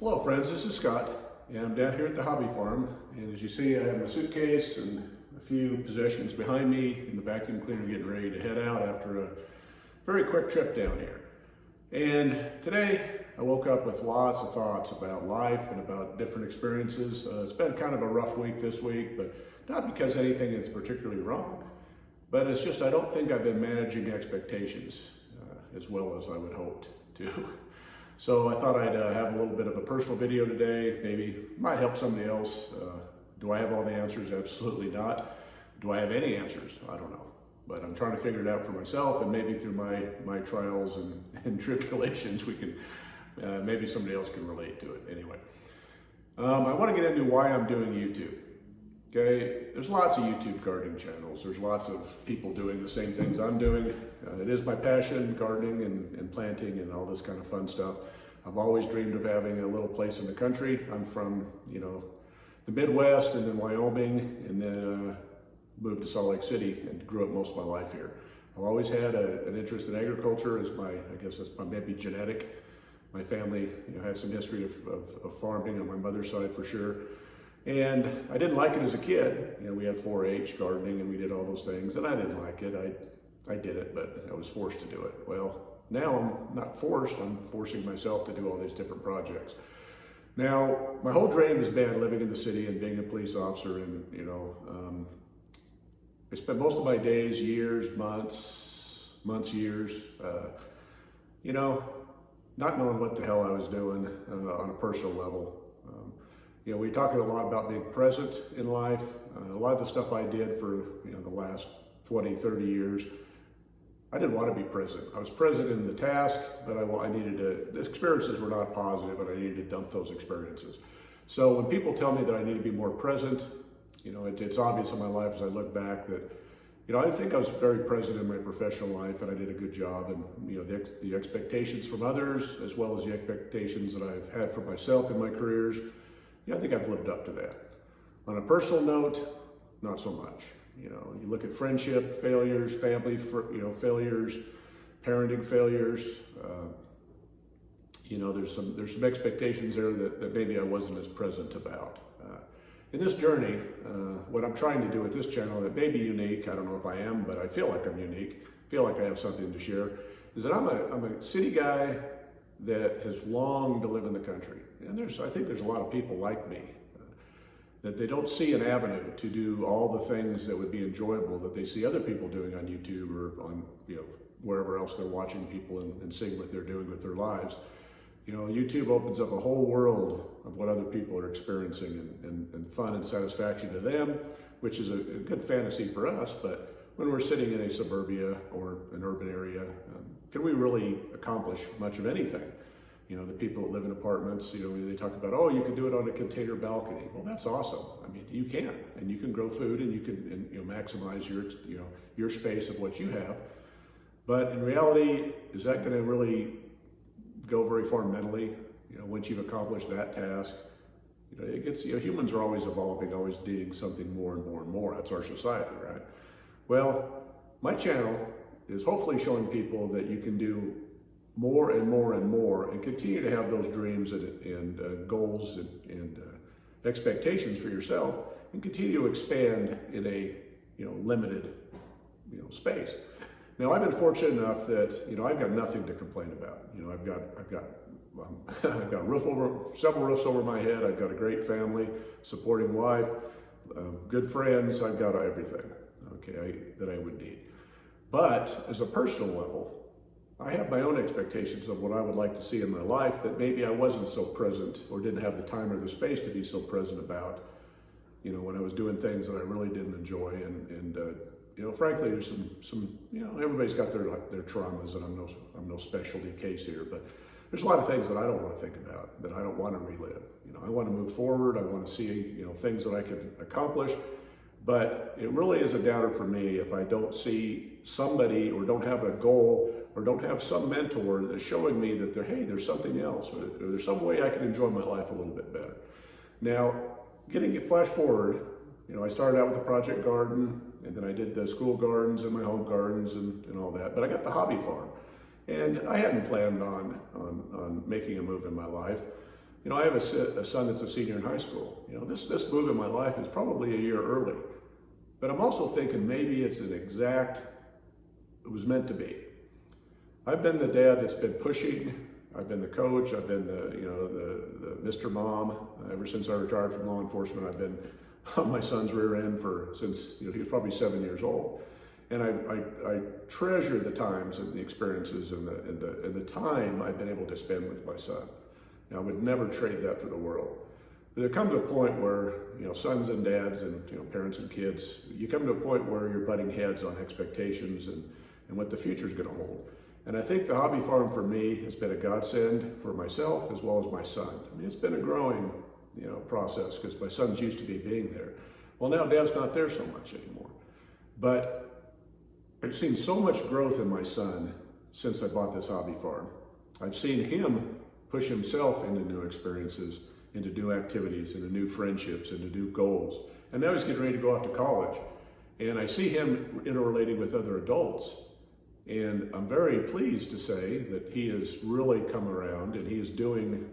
Hello friends, this is Scott, and I'm down here at the hobby farm, and as you see I have my suitcase and a few possessions behind me and the vacuum cleaner getting ready to head out after a very quick trip down here. And today I woke up with lots of thoughts about life and about different experiences. It's been kind of a rough week this week, but not because anything is particularly wrong, but it's just I don't think I've been managing expectations as well as I would hoped to. So I thought I'd have a little bit of a personal video today, maybe might help somebody else. Do I have all the answers? Absolutely not. Do I have any answers? I don't know. But I'm trying to figure it out for myself, and maybe through my trials and tribulations, we can, maybe somebody else can relate to it. Anyway, I want to get into why I'm doing YouTube. Okay, there's lots of YouTube gardening channels. There's lots of people doing the same things I'm doing. It is my passion, gardening and planting and all this kind of fun stuff. I've always dreamed of having a little place in the country. I'm from, the Midwest and then Wyoming, and then moved to Salt Lake City and grew up most of my life here. I've always had an interest in agriculture as I guess that's maybe genetic. My family, had some history of farming on my mother's side for sure. And I didn't like it as a kid. We had 4-H gardening and we did all those things, and I didn't like it. I did it, but I was forced to do it. Well, now I'm not forced, I'm forcing myself to do all these different projects. Now, my whole dream has been living in the city and being a police officer, and I spent most of my days, years, months, years, not knowing what the hell I was doing on a personal level. We talk a lot about being present in life. A lot of the stuff I did for the last 20, 30 years, I didn't want to be present. I was present in the task, but I needed to, the experiences were not positive, and I needed to dump those experiences. So when people tell me that I need to be more present, it's obvious in my life as I look back that, I think I was very present in my professional life, and I did a good job. And the expectations from others, as well as the expectations that I've had for myself in my careers, I think I've lived up to that. On a personal note, not so much. You look at friendship failures, family failures, parenting failures. There's some expectations there that maybe I wasn't as present about. In this journey, what I'm trying to do with this channel that may be unique, I don't know if I am, but I feel like I'm unique, feel like I have something to share, is that I'm a city guy that has longed to live in the country. And I think there's a lot of people like me that they don't see an avenue to do all the things that would be enjoyable that they see other people doing on YouTube or on wherever else they're watching people and seeing what they're doing with their lives. YouTube opens up a whole world of what other people are experiencing and fun and satisfaction to them, which is a good fantasy for us. But when we're sitting in a suburbia or an urban area, can we really accomplish much of anything? The people that live in apartments, they talk about, oh, you can do it on a container balcony. Well, that's awesome. I mean, you can, and you can grow food, and you can, maximize your space of what you have. But in reality, is that going to really go very far mentally? Once you've accomplished that task, it gets, humans are always evolving, always needing something more and more and more. That's our society, right? Well, my channel is hopefully showing people that you can do more and more and more and continue to have those dreams and goals and expectations for yourself, and continue to expand in a limited space. Now, I've been fortunate enough that I've got nothing to complain about. I've got several roofs over my head. I've got a great family, supporting wife, good friends. I've got everything, that I would need. But as a personal level, I have my own expectations of what I would like to see in my life that maybe I wasn't so present or didn't have the time or the space to be so present about, when I was doing things that I really didn't enjoy. And frankly, there's some everybody's got their traumas, and I'm no specialty case here, but there's a lot of things that I don't want to think about, that I don't want to relive. I want to move forward. I want to see, things that I can accomplish. But it really is a downer for me if I don't see somebody, or don't have a goal, or don't have some mentor that's showing me that there's something else, or there's some way I can enjoy my life a little bit better. Now, flash forward, I started out with the project garden, and then I did the school gardens and my home gardens and all that. But I got the hobby farm, and I hadn't planned on making a move in my life. I have a son that's a senior in high school. This move in my life is probably a year early, but I'm also thinking maybe it was meant to be. I've been the dad that's been pushing. I've been the coach. I've been the Mr. Mom. Ever since I retired from law enforcement, I've been on my son's rear end since he was probably 7 years old. And I treasure the times and the experiences and the time I've been able to spend with my son. Now, I would never trade that for the world. But there comes a point where, sons and dads and, parents and kids, you come to a point where you're butting heads on expectations and what the future is going to hold. And I think the hobby farm for me has been a godsend for myself as well as my son. I mean, it's been a growing, process because my son's used to being there. Well, now Dad's not there so much anymore. But I've seen so much growth in my son since I bought this hobby farm. I've seen him push himself into new experiences, into new activities, into new friendships, into new goals. And now he's getting ready to go off to college. And I see him interrelating with other adults. And I'm very pleased to say that he has really come around and he is doing,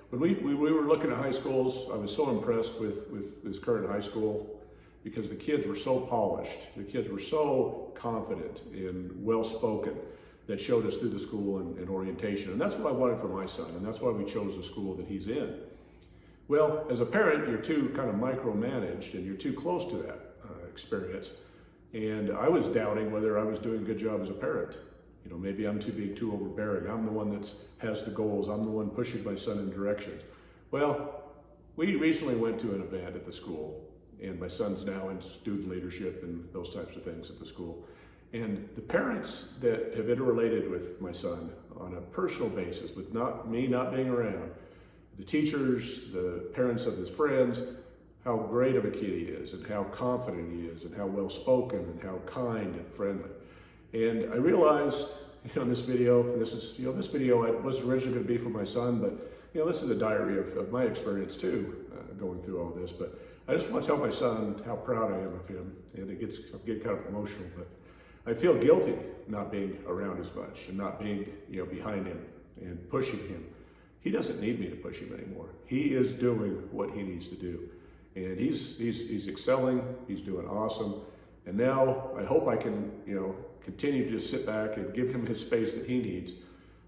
when we were looking at high schools, I was so impressed with this current high school because the kids were so polished. The kids were so confident and well-spoken that showed us through the school and orientation. And that's what I wanted for my son, and that's why we chose the school that he's in. Well, as a parent, you're too kind of micromanaged and you're too close to that experience. And I was doubting whether I was doing a good job as a parent. Maybe I'm being too overbearing. I'm the one that has the goals. I'm the one pushing my son in directions. Well, we recently went to an event at the school, and my son's now in student leadership and those types of things at the school. And the parents that have interrelated with my son on a personal basis, with me not being around, the teachers, the parents of his friends, how great of a kid he is and how confident he is and how well spoken and how kind and friendly. And I realized, in this video, this video wasn't originally going to be for my son, but this is a diary of my experience too, going through all this. But I just want to tell my son how proud I am of him, and I'm getting kind of emotional, but I feel guilty not being around as much and not being, behind him and pushing him. He doesn't need me to push him anymore. He is doing what he needs to do. And he's excelling, he's doing awesome. And now I hope I can, continue to just sit back and give him his space that he needs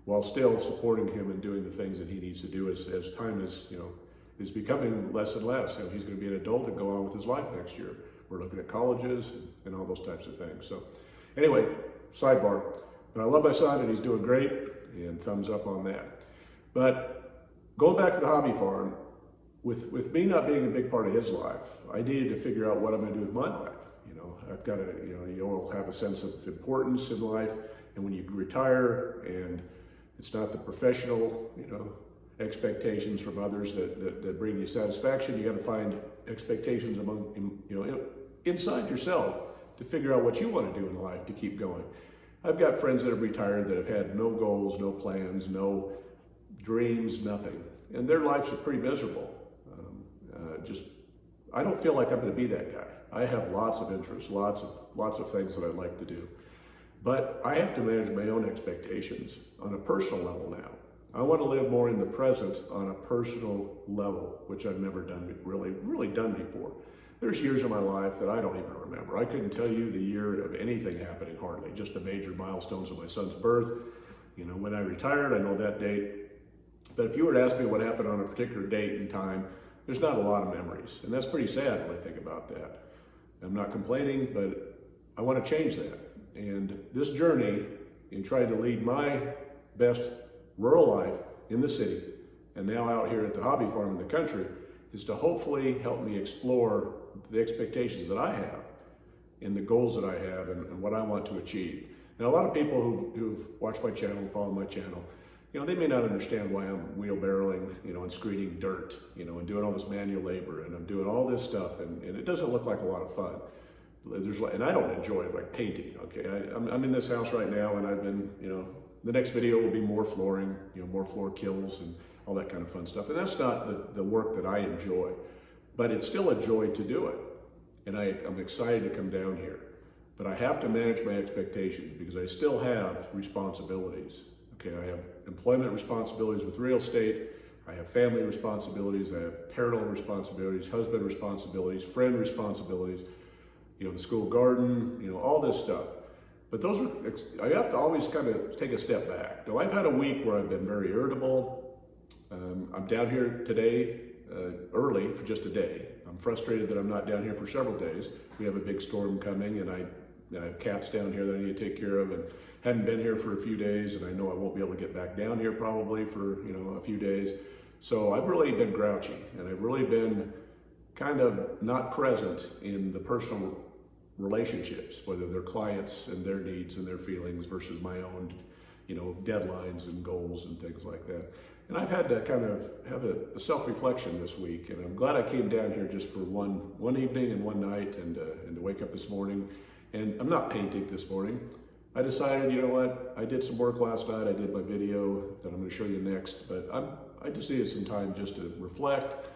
while still supporting him and doing the things that he needs to do as time is becoming less and less. He's going to be an adult and go on with his life next year. We're looking at colleges and all those types of things. So anyway, sidebar. But I love my son and he's doing great, and thumbs up on that. But going back to the hobby farm, with me not being a big part of his life, I needed to figure out what I'm going to do with my life. I've got to, you'll have a sense of importance in life, and when you retire and it's not the professional, expectations from others that bring you satisfaction, you got to find expectations among, inside yourself to figure out what you want to do in life to keep going. I've got friends that have retired that have had no goals, no plans, no dreams, nothing, and their lives are pretty miserable. I don't feel like I'm going to be that guy. I have lots of interests, lots of things that I'd like to do. But I have to manage my own expectations on a personal level now. I want to live more in the present on a personal level, which I've never really done before. There's years of my life that I don't even remember. I couldn't tell you the year of anything happening hardly, just the major milestones of my son's birth. When I retired, I know that date. But if you were to ask me what happened on a particular date and time, there's not a lot of memories. And that's pretty sad when I think about that. I'm not complaining, but I want to change that. And this journey in trying to lead my best rural life in the city, and now out here at the hobby farm in the country, is to hopefully help me explore the expectations that I have and the goals that I have and what I want to achieve. Now, a lot of people who've watched my channel and follow my channel, they may not understand why I'm wheelbarrowing, and screening dirt, and doing all this manual labor, and I'm doing all this stuff, and it doesn't look like a lot of fun. And I don't enjoy it like painting, okay? I'm in this house right now, and I've been, the next video will be more flooring, more floor kills and all that kind of fun stuff. And that's not the work that I enjoy, but it's still a joy to do it. And I'm excited to come down here, but I have to manage my expectations because I still have responsibilities. Okay, I have employment responsibilities with real estate. I have family responsibilities, I have parental responsibilities, husband responsibilities, friend responsibilities, the school garden, all this stuff. But those are, I have to always kind of take a step back. Now, I've had a week where I've been very irritable. I'm down here today early for just a day. I'm frustrated that I'm not down here for several days. We have a big storm coming, and I have cats down here that I need to take care of, and hadn't been here for a few days, and I know I won't be able to get back down here probably for a few days. So I've really been grouchy, and I've really been kind of not present in the personal relationships, whether they're clients and their needs and their feelings versus my own, deadlines and goals and things like that. And I've had to kind of have a self-reflection this week, and I'm glad I came down here just for one evening and one night, and to wake up this morning. And I'm not painting this morning. I decided, you know what, I did some work last night. I did my video that I'm going to show you next, but I just needed some time just to reflect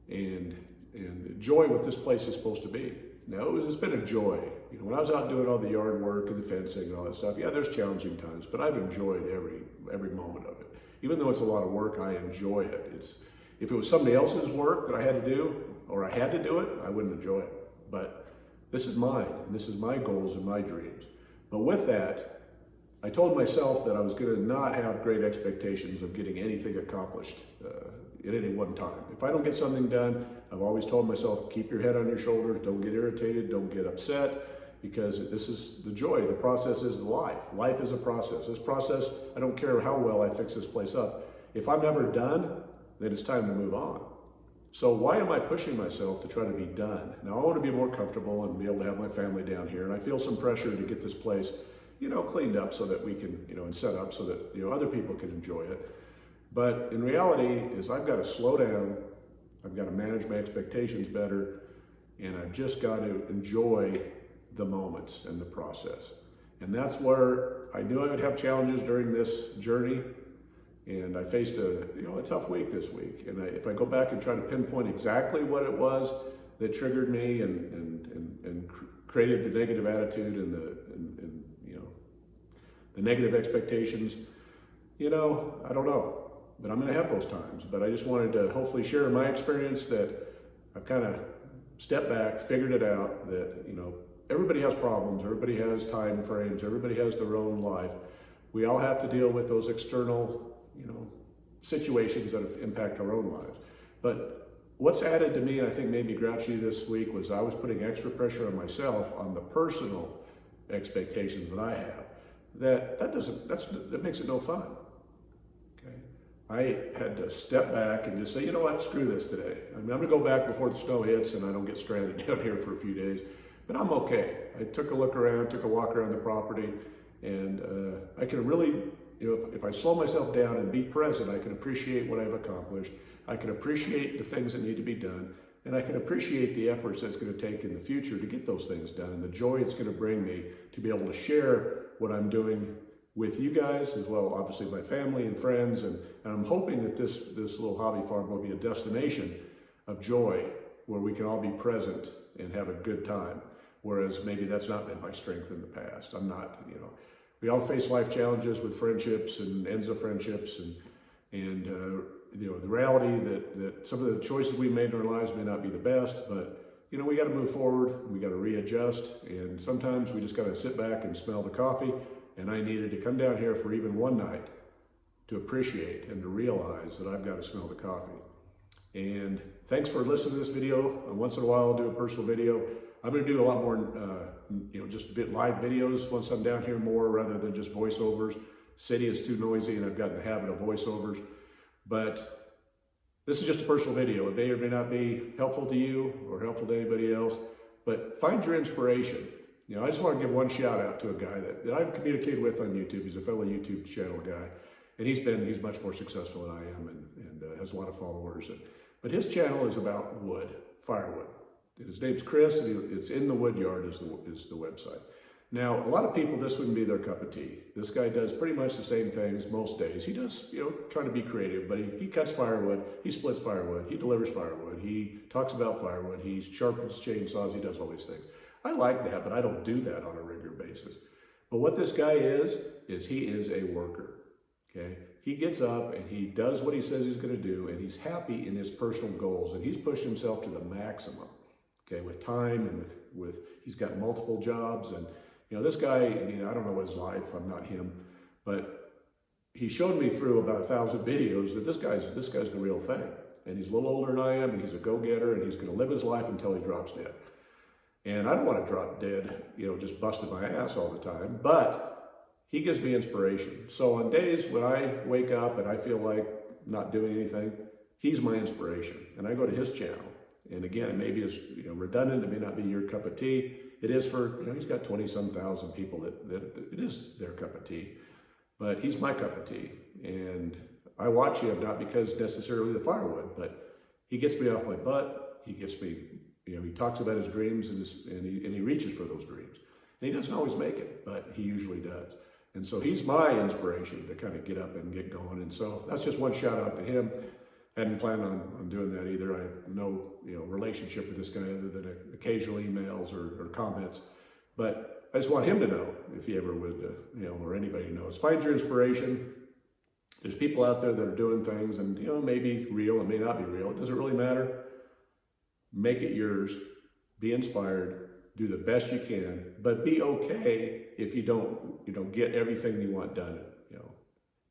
and enjoy what this place is supposed to be. Now, it's been a joy. When I was out doing all the yard work and the fencing and all that stuff, yeah, there's challenging times, but I've enjoyed every moment of it. Even though it's a lot of work, I enjoy it. If it was somebody else's work that I had to do, or I had to do it, I wouldn't enjoy it. But this is mine, and this is my goals and my dreams. But with that, I told myself that I was going to not have great expectations of getting anything accomplished at any one time. If I don't get something done, I've always told myself, keep your head on your shoulders, don't get irritated, don't get upset, because this is the joy. The process is life. Life is a process. This process, I don't care how well I fix this place up. If I'm never done, then it's time to move on. So why am I pushing myself to try to be done? Now, I want to be more comfortable and be able to have my family down here, and I feel some pressure to get this place, cleaned up so that we can, and set up so that, other people can enjoy it. But in reality is I've got to slow down, I've got to manage my expectations better, and I've just got to enjoy the moments and the process. And that's where I knew I would have challenges during this journey. And I faced a tough week this week. And if I go back and try to pinpoint exactly what it was that triggered me and created the negative attitude and the negative expectations, I don't know. But I'm going to have those times. But I just wanted to hopefully share my experience that I've kind of stepped back, figured it out, that everybody has problems, everybody has time frames, everybody has their own life. We all have to deal with those external situations that impact our own lives. But what's added to me, and I think made me grouchy this week, was I was putting extra pressure on myself on the personal expectations that I have. That makes it no fun. Okay, I had to step back and just say, you know what, screw this today. I'm going to go back before the snow hits and I don't get stranded down here for a few days. But I'm okay. I took a look around, took a walk around the property, and I can really, if I slow myself down and be present, I can appreciate what I've accomplished. I can appreciate the things that need to be done, and I can appreciate the efforts that's going to take in the future to get those things done, and the joy it's going to bring me to be able to share what I'm doing with you guys, as well, obviously my family and friends, and I'm hoping that this little hobby farm will be a destination of joy where we can all be present and have a good time. Whereas maybe that's not been my strength in the past. I'm not, we all face life challenges with friendships and ends of friendships, and the reality that some of the choices we made in our lives may not be the best, but we got to move forward, we got to readjust, and sometimes we just got to sit back and smell the coffee. And I needed to come down here for even one night to appreciate and to realize that I've got to smell the coffee. And thanks for listening to this video. Once in a while I'll do a personal video. I'm going to do a lot more, just live videos once I'm down here more rather than just voiceovers. City is too noisy and I've gotten the habit of voiceovers. But this is just a personal video. It may or may not be helpful to you or helpful to anybody else, but find your inspiration. I just want to give one shout out to a guy that I've communicated with on YouTube. He's a fellow YouTube channel guy, and he's much more successful than I am and has a lot of followers. But his channel is about wood, firewood. His name's Chris, and it's In the Wood Yard is the website. Now, a lot of people, this wouldn't be their cup of tea. This guy does pretty much the same things most days. He does, trying to be creative, but he cuts firewood, he splits firewood, he delivers firewood, he talks about firewood, he sharpens chainsaws, he does all these things. I like that, but I don't do that on a regular basis. But what this guy is he is a worker. Okay, he gets up and he does what he says he's going to do, and he's happy in his personal goals, and he's pushed himself to the maximum. Okay, with time and with he's got multiple jobs, and this guy. I mean, I don't know his life. I'm not him, but he showed me through about 1,000 videos that this guy's the real thing, and he's a little older than I am, and he's a go-getter, and he's going to live his life until he drops dead. And I don't want to drop dead, just busting my ass all the time, but he gives me inspiration. So on days when I wake up and I feel like not doing anything, he's my inspiration. And I go to his channel. And again, it may be as redundant, it may not be your cup of tea. It is for, he's got 20-some thousand people that it is their cup of tea. But he's my cup of tea. And I watch him not because necessarily the firewood, but he gets me off my butt. He gets me, he talks about his dreams and he reaches for those dreams. And he doesn't always make it, but he usually does. And so he's my inspiration to kind of get up and get going. And so that's just one shout out to him. Hadn't planned on doing that either. I have no relationship with this guy other than occasional emails or comments. But I just want him to know, if he ever would, or anybody knows, find your inspiration. There's people out there that are doing things and, maybe real, it may not be real. It doesn't really matter. Make it yours. Be inspired. Do the best you can, but be okay if you don't get everything you want done.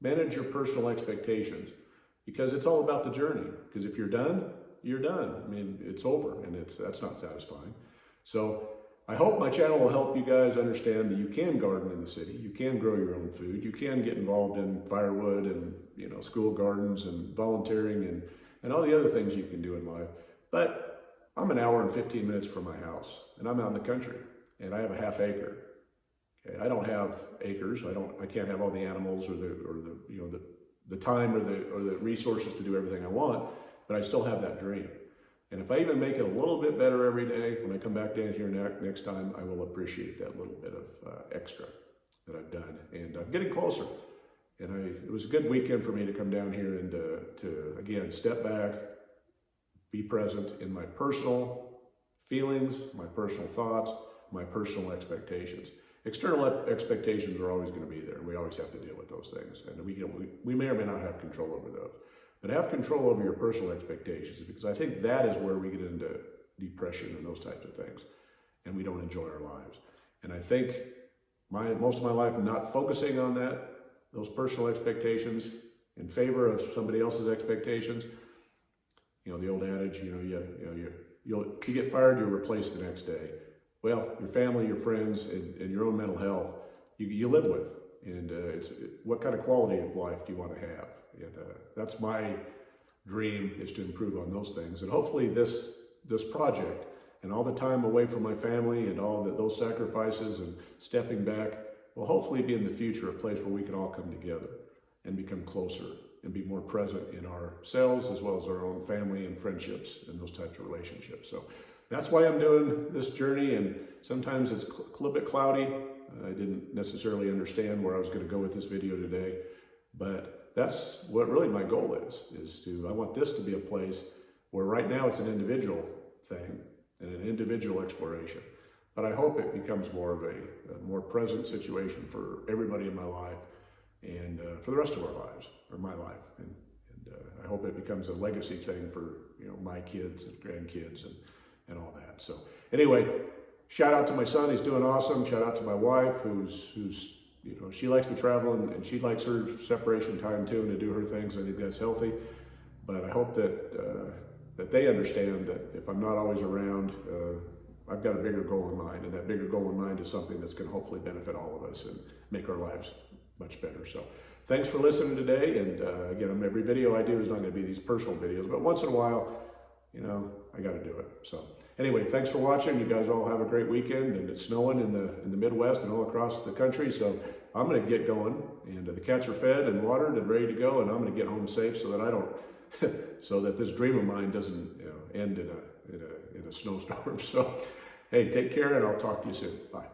Manage your personal expectations, because it's all about the journey. Because if you're done, you're done. I mean, it's over, and that's not satisfying. So I hope my channel will help you guys understand that you can garden in the city, you can grow your own food, you can get involved in firewood and school gardens and volunteering and all the other things you can do in life. But I'm an hour and 15 minutes from my house, and I'm out in the country, and I have a half acre. Okay, I don't have acres. I can't have all the animals or the time or the resources to do everything I want, but I still have that dream. And if I even make it a little bit better every day, when I come back down here next time, I will appreciate that little bit of extra that I've done, and I'm getting closer. And it was a good weekend for me to come down here and to again step back. Be present in my personal feelings, my personal thoughts, my personal expectations. External expectations are always going to be there. We always have to deal with those things. And we may or may not have control over those. But have control over your personal expectations, because I think that is where we get into depression and those types of things. And we don't enjoy our lives. And I think most of my life I'm not focusing on those personal expectations in favor of somebody else's expectations. The old adage, if you get fired, you're replaced the next day. Well, your family, your friends, and your own mental health, you live with. And what kind of quality of life do you want to have? And that's my dream, is to improve on those things. And hopefully this project and all the time away from my family and all those sacrifices and stepping back will hopefully be in the future a place where we can all come together and become closer and be more present in ourselves as well as our own family and friendships and those types of relationships. So that's why I'm doing this journey, and sometimes it's a little bit cloudy. I didn't necessarily understand where I was going to go with this video today, but that's what really my goal is I want this to be a place where right now it's an individual thing and an individual exploration. But I hope it becomes more of a more present situation for everybody in my life and for the rest of our lives, or my life. And I hope it becomes a legacy thing for my kids and grandkids and all that. So anyway, shout out to my son, he's doing awesome. Shout out to my wife, who's she likes to travel and she likes her separation time too, and to do her things. I think that's healthy. But I hope that they understand that if I'm not always around, I've got a bigger goal in mind, and that bigger goal in mind is something that's going to hopefully benefit all of us and make our lives much better. So thanks for listening today. And again, every video I do is not going to be these personal videos, but once in a while, I got to do it. So anyway, thanks for watching. You guys all have a great weekend, and it's snowing in the Midwest and all across the country. So I'm going to get going, and the cats are fed and watered and ready to go, and I'm going to get home safe so that I don't, so that this dream of mine doesn't end in a snowstorm. So hey, take care, and I'll talk to you soon. Bye.